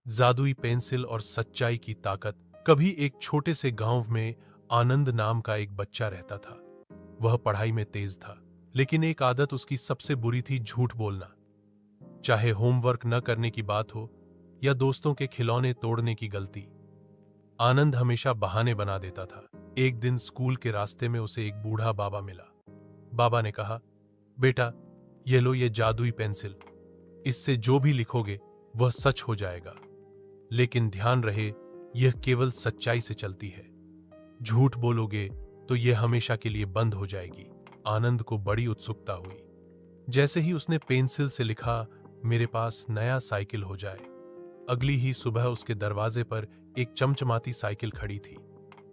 जादुई पेंसिल और सच्चाई की ताकत। कभी एक छोटे से गांव में आनंद नाम का एक बच्चा रहता था। वह पढ़ाई में तेज था, लेकिन एक आदत उसकी सबसे बुरी थी, झूठ बोलना। चाहे होमवर्क न करने की बात हो या दोस्तों के खिलौने तोड़ने की गलती, आनंद हमेशा बहाने बना देता था। एक दिन स्कूल के रास्ते में उसे एक बूढ़ा बाबा मिला। बाबा ने कहा, बेटा, ये लो ये जादुई पेंसिल, इससे जो भी लिखोगे वह सच हो जाएगा। लेकिन ध्यान रहे, यह केवल सच्चाई से चलती है। झूठ बोलोगे तो यह हमेशा के लिए बंद हो जाएगी। आनंद को बड़ी उत्सुकता हुई। जैसे ही उसने पेंसिल से लिखा, मेरे पास नया साइकिल हो जाए, अगली ही सुबह उसके दरवाजे पर एक चमचमाती साइकिल खड़ी थी।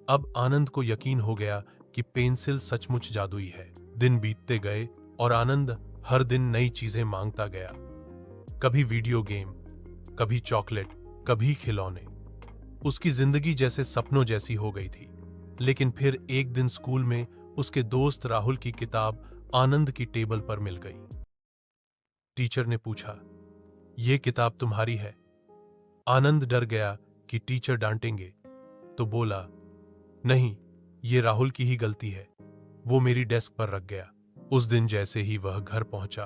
अब आनंद को यकीन हो गया कि पेंसिल सचमुच जादुई है। दिन बीतते गए और आनंद हर दिन नई चीजें मांगता गया। कभी वीडियो गेम, कभी चॉकलेट, कभी खिलौने। उसकी जिंदगी जैसे सपनों जैसी हो गई थी। लेकिन फिर एक दिन स्कूल में उसके दोस्त राहुल की किताब आनंद की टेबल पर मिल गई। टीचर ने पूछा, यह किताब तुम्हारी है? आनंद डर गया कि टीचर डांटेंगे, तो बोला, नहीं, ये राहुल की ही गलती है, वो मेरी डेस्क पर रख गया। उस दिन जैसे ही वह घर पहुंचा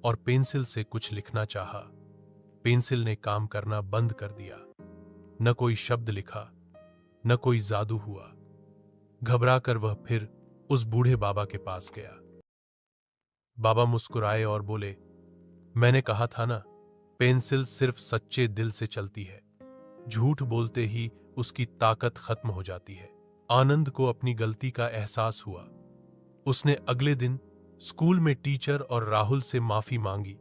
और पेंसिल से कुछ लिखना चाहा, पेंसिल ने काम करना बंद कर दिया। न कोई शब्द लिखा, न कोई जादू हुआ। घबराकर वह फिर उस बूढ़े बाबा के पास गया। बाबा मुस्कुराए और बोले, मैंने कहा था ना, पेंसिल सिर्फ सच्चे दिल से चलती है। झूठ बोलते ही उसकी ताकत खत्म हो जाती है। आनंद को अपनी गलती का एहसास हुआ। उसने अगले दिन स्कूल में टीचर और राहुल से माफी मांगी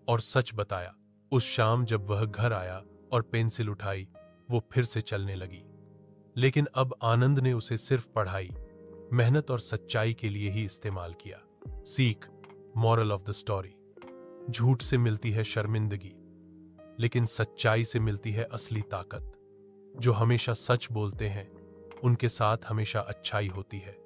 और सच बताया। उस शाम जब वह घर आया और पेंसिल उठाई, वो फिर से चलने लगी। लेकिन अब आनंद ने उसे सिर्फ पढ़ाई, मेहनत और सच्चाई के लिए ही इस्तेमाल किया। सीख, मॉरल ऑफ द स्टोरी। झूठ से मिलती है शर्मिंदगी, लेकिन सच्चाई से मिलती है असली ताकत। जो हमेशा सच बोलते हैं, उनके साथ हमेशा अच्छाई होती है।